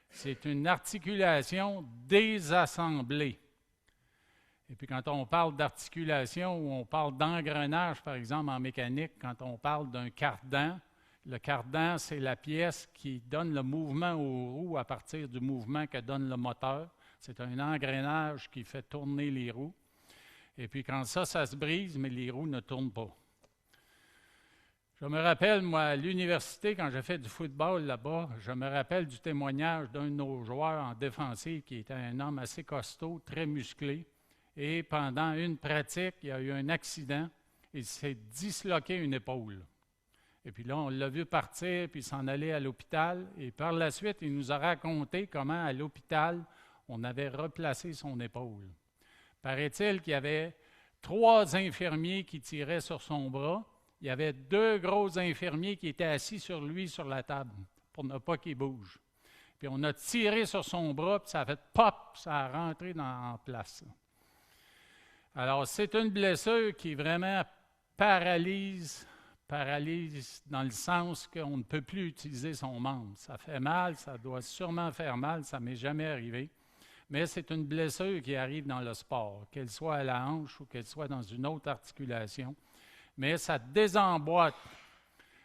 C'est une articulation désassemblée. Et puis quand on parle d'articulation ou on parle d'engrenage, par exemple en mécanique, quand on parle d'un cardan, le cardan, c'est la pièce qui donne le mouvement aux roues à partir du mouvement que donne le moteur. C'est un engrenage qui fait tourner les roues. Et puis quand ça se brise, mais les roues ne tournent pas. Je me rappelle, moi, à l'université, quand j'ai fait du football là-bas, je me rappelle du témoignage d'un de nos joueurs en défensive qui était un homme assez costaud, très musclé. Et pendant une pratique, il y a eu un accident. Il s'est disloqué une épaule. Et puis là, on l'a vu partir, puis s'en aller à l'hôpital. Et par la suite, il nous a raconté comment, à l'hôpital, on avait replacé son épaule. Paraît-il qu'il y avait 3 infirmiers qui tiraient sur son bras. Il y avait 2 gros infirmiers qui étaient assis sur lui, sur la table, pour ne pas qu'il bouge. Puis on a tiré sur son bras, puis ça a fait pop, ça a rentré en place. Alors, c'est une blessure qui vraiment paralyse dans le sens qu'on ne peut plus utiliser son membre. Ça fait mal, ça doit sûrement faire mal, ça ne m'est jamais arrivé. Mais c'est une blessure qui arrive dans le sport, qu'elle soit à la hanche ou qu'elle soit dans une autre articulation. Mais ça désemboîte,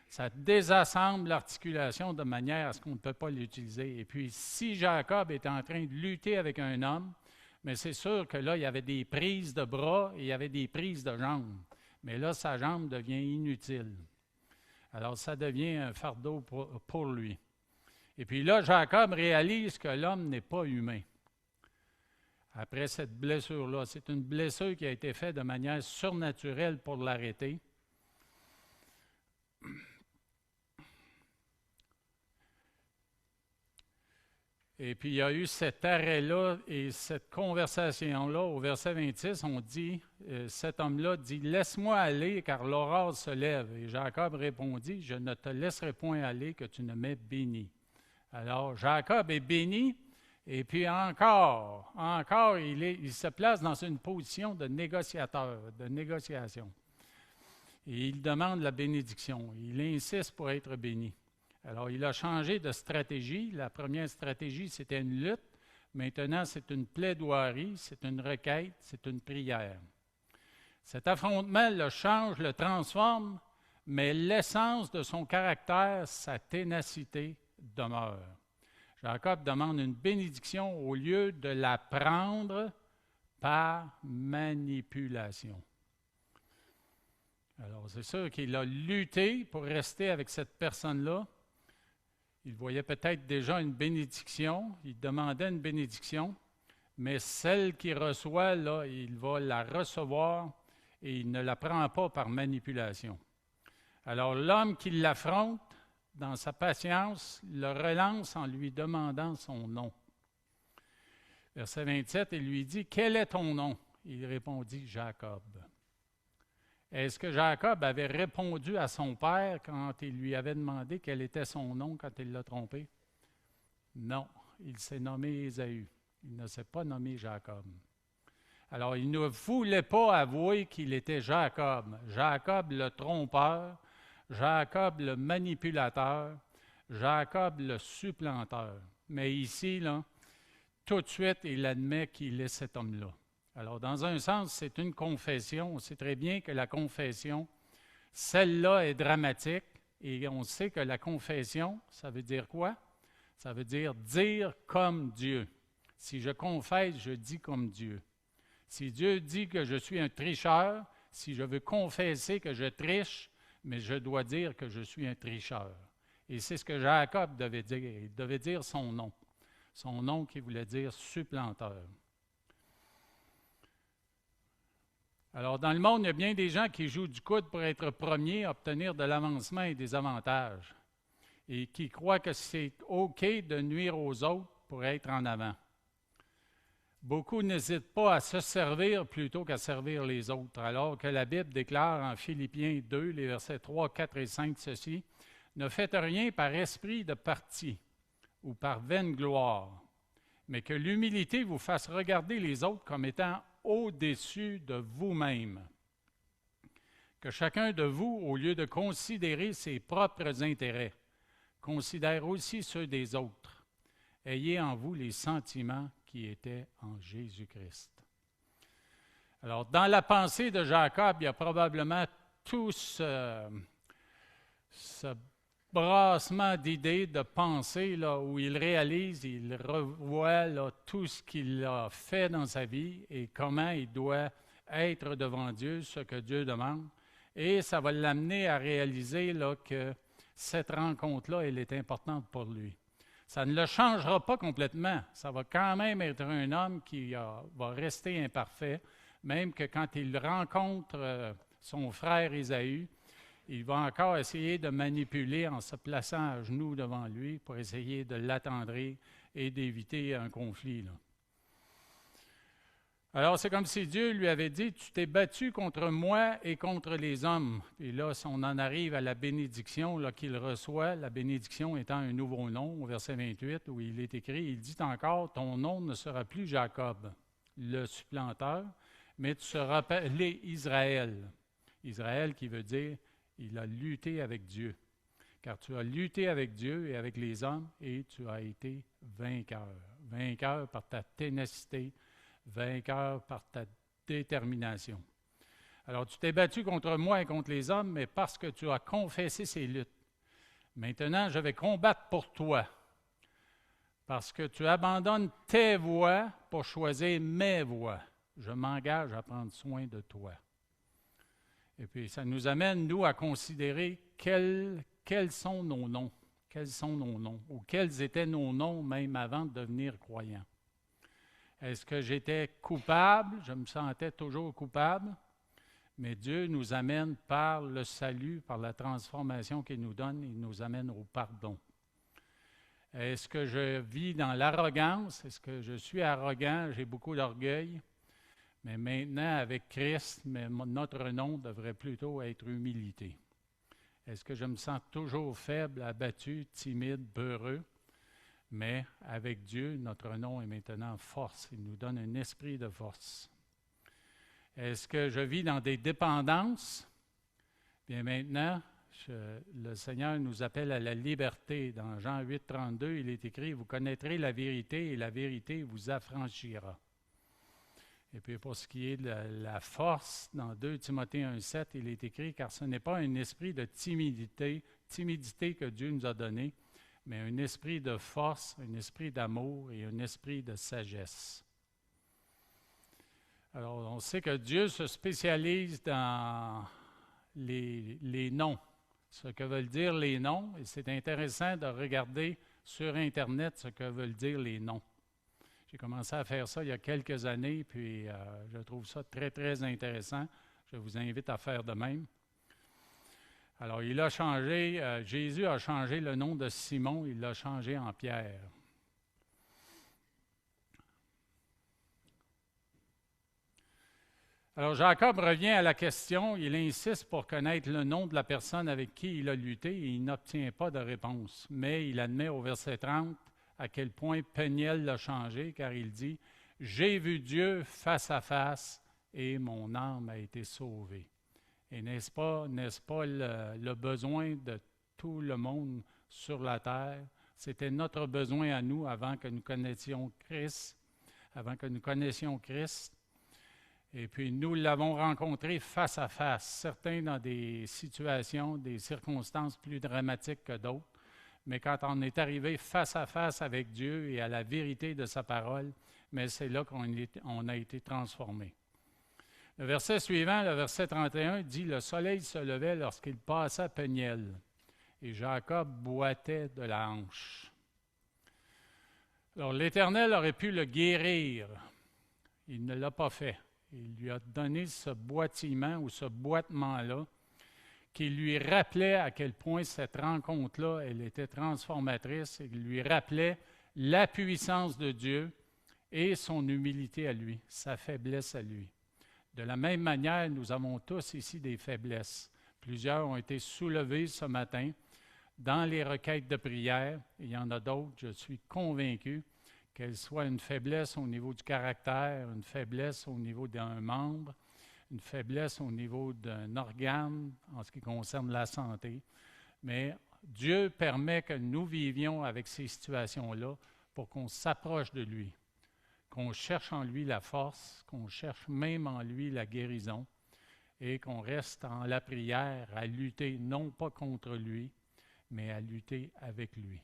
ça désassemble l'articulation de manière à ce qu'on ne peut pas l'utiliser. Et puis, si Jacob est en train de lutter avec un homme, mais c'est sûr que là, il y avait des prises de bras et il y avait des prises de jambes. Mais là, sa jambe devient inutile. Alors, ça devient un fardeau pour lui. Et puis là, Jacob réalise que l'homme n'est pas humain. Après cette blessure-là, c'est une blessure qui a été faite de manière surnaturelle pour l'arrêter. Et puis, il y a eu cet arrêt-là et cette conversation-là. Au verset 26, on dit, cet homme-là dit, « Laisse-moi aller, car l'orage se lève. » Et Jacob répondit, « Je ne te laisserai point aller, que tu ne m'aies béni. » Alors, Jacob est béni, et puis encore, il se place dans une position de négociateur, de négociation. Et il demande la bénédiction. Il insiste pour être béni. Alors, il a changé de stratégie. La première stratégie, c'était une lutte. Maintenant, c'est une plaidoirie, c'est une requête, c'est une prière. Cet affrontement le change, le transforme, mais l'essence de son caractère, sa ténacité, demeure. Jacob demande une bénédiction au lieu de la prendre par manipulation. Alors, c'est sûr qu'il a lutté pour rester avec cette personne-là. Il voyait peut-être déjà une bénédiction, il demandait une bénédiction, mais celle qu'il reçoit, là, il va la recevoir et il ne la prend pas par manipulation. Alors l'homme qui l'affronte, dans sa patience, le relance en lui demandant son nom. Verset 27, il lui dit, « Quel est ton nom? » Il répondit, « Jacob. » Est-ce que Jacob avait répondu à son père quand il lui avait demandé quel était son nom quand il l'a trompé? Non, il s'est nommé Ésaü. Il ne s'est pas nommé Jacob. Alors, il ne voulait pas avouer qu'il était Jacob. Jacob le trompeur, Jacob le manipulateur, Jacob le supplanteur. Mais ici, là, tout de suite, il admet qu'il est cet homme-là. Alors, dans un sens, c'est une confession. On sait très bien que la confession, celle-là est dramatique et on sait que la confession, ça veut dire quoi? Ça veut dire comme Dieu. Si je confesse, je dis comme Dieu. Si Dieu dit que je suis un tricheur, si je veux confesser que je triche, mais je dois dire que je suis un tricheur. Et c'est ce que Jacob devait dire. Il devait dire son nom. Son nom qui voulait dire supplanteur. Alors, dans le monde, il y a bien des gens qui jouent du coude pour être premiers, obtenir de l'avancement et des avantages, et qui croient que c'est OK de nuire aux autres pour être en avant. Beaucoup n'hésitent pas à se servir plutôt qu'à servir les autres, alors que la Bible déclare en Philippiens 2, les versets 3, 4 et 5, ceci, « Ne faites rien par esprit de parti ou par vaine gloire, mais que l'humilité vous fasse regarder les autres comme étant au-dessus de vous-même. Que chacun de vous, au lieu de considérer ses propres intérêts, considère aussi ceux des autres. Ayez en vous les sentiments qui étaient en Jésus-Christ. » Alors, dans la pensée de Jacob, il y a probablement tout ce brassement d'idées, de pensées, là, où il réalise, il revoit là, tout ce qu'il a fait dans sa vie et comment il doit être devant Dieu, ce que Dieu demande. Et ça va l'amener à réaliser là, que cette rencontre-là, elle est importante pour lui. Ça ne le changera pas complètement. Ça va quand même être un homme qui va rester imparfait, même que quand il rencontre son frère Ésaü, il va encore essayer de manipuler en se plaçant à genoux devant lui pour essayer de l'attendrir et d'éviter un conflit, là. Alors, c'est comme si Dieu lui avait dit, tu t'es battu contre moi et contre les hommes. Et là, si on en arrive à la bénédiction là, qu'il reçoit, la bénédiction étant un nouveau nom, au verset 28, où il est écrit, il dit encore, ton nom ne sera plus Jacob, le supplanteur, mais tu seras appelé Israël. Israël qui veut dire, il a lutté avec Dieu. Car tu as lutté avec Dieu et avec les hommes et tu as été vainqueur. Vainqueur par ta ténacité, vainqueur par ta détermination. Alors, tu t'es battu contre moi et contre les hommes, mais parce que tu as confessé ces luttes. Maintenant, je vais combattre pour toi, parce que tu abandonnes tes voies pour choisir mes voies. Je m'engage à prendre soin de toi. Et puis, ça nous amène, nous, à considérer quels sont nos noms. Quels sont nos noms, ou quels étaient nos noms même avant de devenir croyant. Est-ce que j'étais coupable? Je me sentais toujours coupable. Mais Dieu nous amène par le salut, par la transformation qu'il nous donne, il nous amène au pardon. Est-ce que je vis dans l'arrogance? Est-ce que je suis arrogant? J'ai beaucoup d'orgueil. Mais maintenant, avec Christ, notre nom devrait plutôt être humilité. Est-ce que je me sens toujours faible, abattu, timide, peureux? Mais avec Dieu, notre nom est maintenant force. Il nous donne un esprit de force. Est-ce que je vis dans des dépendances? Bien maintenant, le Seigneur nous appelle à la liberté. Dans Jean 8, 32, il est écrit, « Vous connaîtrez la vérité et la vérité vous affranchira. » Et puis pour ce qui est de la force, dans 2 Timothée 1, 7, il est écrit, « Car ce n'est pas un esprit de timidité que Dieu nous a donné, mais un esprit de force, un esprit d'amour et un esprit de sagesse. » Alors, on sait que Dieu se spécialise dans les noms, ce que veulent dire les noms, et c'est intéressant de regarder sur Internet ce que veulent dire les noms. J'ai commencé à faire ça il y a quelques années, puis je trouve ça très, très intéressant. Je vous invite à faire de même. Alors, il a changé, Jésus a changé le nom de Simon, il l'a changé en Pierre. Alors, Jacob revient à la question, il insiste pour connaître le nom de la personne avec qui il a lutté et il n'obtient pas de réponse. Mais il admet au verset 30 à quel point Peniel l'a changé, car il dit « J'ai vu Dieu face à face et mon âme a été sauvée. » Et n'est-ce pas le besoin de tout le monde sur la terre? C'était notre besoin à nous avant que nous connaissions Christ. Et puis nous l'avons rencontré face à face, certains dans des situations, des circonstances plus dramatiques que d'autres. Mais quand on est arrivé face à face avec Dieu et à la vérité de sa parole, mais c'est là qu'on a été transformé. Le verset suivant, le verset 31, dit « Le soleil se levait lorsqu'il passa Peniel, et Jacob boitait de la hanche. » Alors l'Éternel aurait pu le guérir. Il ne l'a pas fait. Il lui a donné ce boitillement ou ce boitement-là qui lui rappelait à quel point cette rencontre-là, elle était transformatrice. Il lui rappelait la puissance de Dieu et son humilité à lui, sa faiblesse à lui. De la même manière, nous avons tous ici des faiblesses. Plusieurs ont été soulevés ce matin dans les requêtes de prière. Il y en a d'autres, je suis convaincu, qu'elles soient une faiblesse au niveau du caractère, une faiblesse au niveau d'un membre, une faiblesse au niveau d'un organe en ce qui concerne la santé. Mais Dieu permet que nous vivions avec ces situations-là pour qu'on s'approche de lui, qu'on cherche en lui la force, qu'on cherche même en lui la guérison et qu'on reste en la prière à lutter non pas contre lui, mais à lutter avec lui.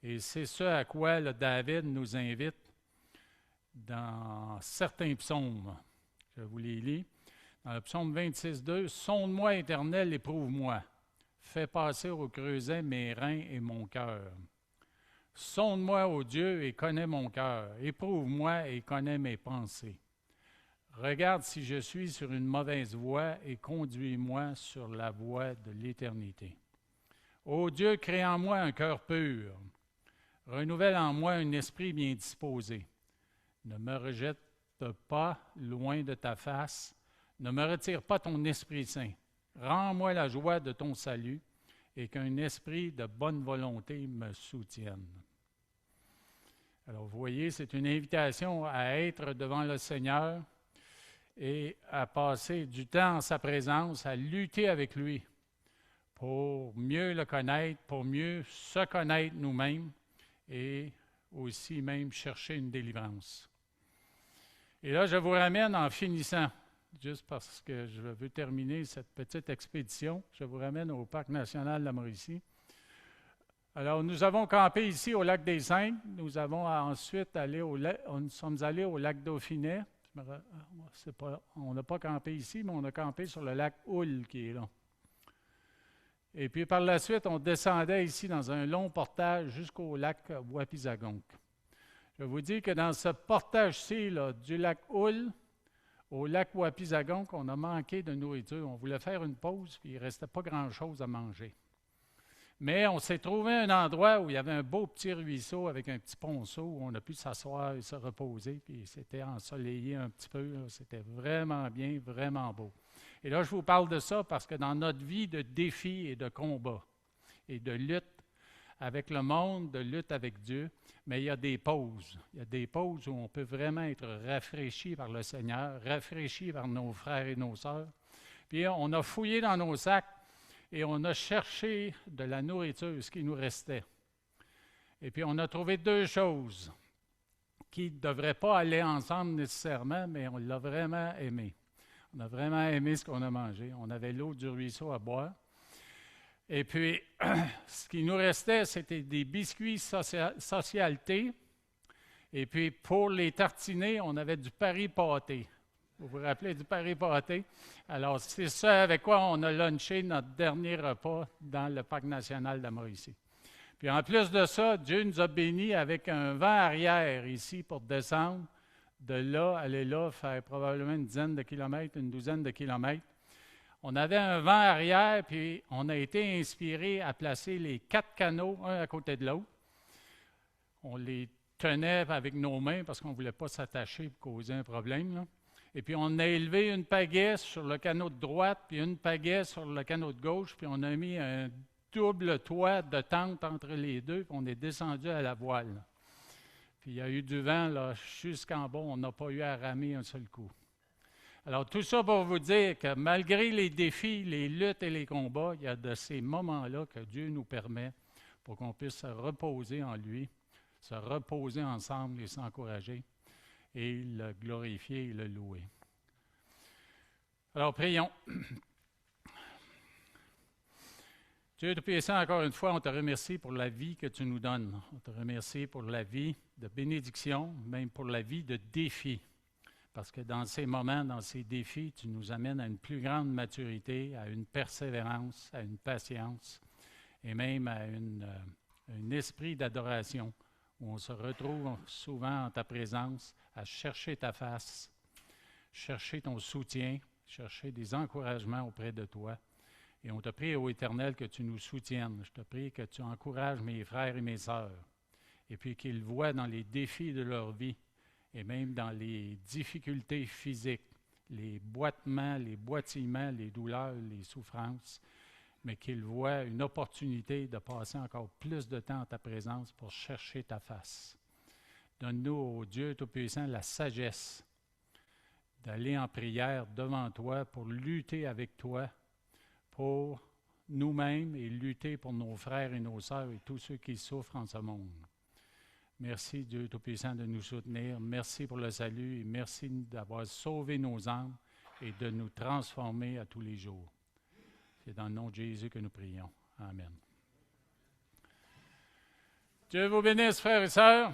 Et c'est ce à quoi David nous invite dans certains psaumes. Je vous les lis. Dans le psaume 26, 2, « Sonde-moi, Éternel, éprouve-moi. Fais passer au creuset mes reins et mon cœur. Sonde-moi, ô Dieu, et connais mon cœur. Éprouve-moi et connais mes pensées. Regarde si je suis sur une mauvaise voie et conduis-moi sur la voie de l'éternité. Ô Dieu, crée en moi un cœur pur. Renouvelle en moi un esprit bien disposé. Ne me rejette pas loin de ta face. Ne me retire pas ton Esprit Saint. Rends-moi la joie de ton salut et qu'un esprit de bonne volonté me soutienne. Alors, vous voyez, c'est une invitation à être devant le Seigneur et à passer du temps en sa présence, à lutter avec lui pour mieux le connaître, pour mieux se connaître nous-mêmes et aussi même chercher une délivrance. Et là, je vous ramène en finissant, juste parce que je veux terminer cette petite expédition, je vous ramène au Parc national de la Mauricie. Alors, nous avons campé ici au lac des Cinq. Nous avons ensuite nous sommes allés au lac Dauphinet. On n'a pas campé ici, mais on a campé sur le lac Houle qui est là. Et puis par la suite, on descendait ici dans un long portage jusqu'au lac Wapizagonk. Je vous dis que dans ce portage-ci, du lac Houle au lac Wapizagonk, on a manqué de nourriture. On voulait faire une pause, puis il ne restait pas grand-chose à manger. Mais on s'est trouvé un endroit où il y avait un beau petit ruisseau avec un petit ponceau où on a pu s'asseoir et se reposer, puis c'était ensoleillé un petit peu. Là. C'était vraiment bien, vraiment beau. Et là, je vous parle de ça parce que dans notre vie de défis et de combats et de lutte avec le monde, de lutte avec Dieu, mais il y a des pauses. Il y a des pauses où on peut vraiment être rafraîchi par le Seigneur, rafraîchi par nos frères et nos sœurs. Puis on a fouillé dans nos sacs et on a cherché de la nourriture, ce qui nous restait. Et puis on a trouvé deux choses qui ne devraient pas aller ensemble nécessairement, mais on l'a vraiment aimé. On a vraiment aimé ce qu'on a mangé. On avait l'eau du ruisseau à boire. Et puis, ce qui nous restait, c'était des biscuits socialité. Et puis, pour les tartiner, on avait du Paris pâté. Vous vous rappelez du Paris pâté? Alors, c'est ça avec quoi on a lunché notre dernier repas dans le Parc national de la Mauricie. Puis, en plus de ça, Dieu nous a bénis avec un vent arrière ici pour descendre. De là, aller là, faire probablement une dizaine de kilomètres, une douzaine de kilomètres. On avait un vent arrière, puis on a été inspiré à placer les 4 canaux, un à côté de l'autre. On les tenait avec nos mains parce qu'on ne voulait pas s'attacher pour causer un problème. Là. Et puis on a élevé une pagaie sur le canot de droite, puis une pagaie sur le canot de gauche, puis on a mis un double toit de tente entre les deux, puis on est descendu à la voile. Puis il y a eu du vent là, jusqu'en bas, on n'a pas eu à ramer un seul coup. Alors, tout ça pour vous dire que malgré les défis, les luttes et les combats, il y a de ces moments-là que Dieu nous permet pour qu'on puisse se reposer en lui, se reposer ensemble et s'encourager et le glorifier et le louer. Alors, prions. Dieu Tout-Puissant, encore une fois, on te remercie pour la vie que tu nous donnes. On te remercie pour la vie de bénédiction, même pour la vie de défi. Parce que dans ces moments, dans ces défis, tu nous amènes à une plus grande maturité, à une persévérance, à une patience et même à un esprit d'adoration où on se retrouve souvent en ta présence à chercher ta face, chercher ton soutien, chercher des encouragements auprès de toi. Et on te prie, ô Éternel, que tu nous soutiennes. Je te prie que tu encourages mes frères et mes sœurs et puis qu'ils voient dans les défis de leur vie et même dans les difficultés physiques, les boitements, les boitillements, les douleurs, les souffrances, mais qu'ils voient une opportunité de passer encore plus de temps en ta présence pour chercher ta face. Donne-nous, ô Dieu Tout-Puissant, la sagesse d'aller en prière devant toi pour lutter avec toi, pour nous-mêmes et lutter pour nos frères et nos sœurs et tous ceux qui souffrent en ce monde. Merci, Dieu Tout-Puissant, de nous soutenir. Merci pour le salut et merci d'avoir sauvé nos âmes et de nous transformer à tous les jours. C'est dans le nom de Jésus que nous prions. Amen. Dieu vous bénisse, frères et sœurs.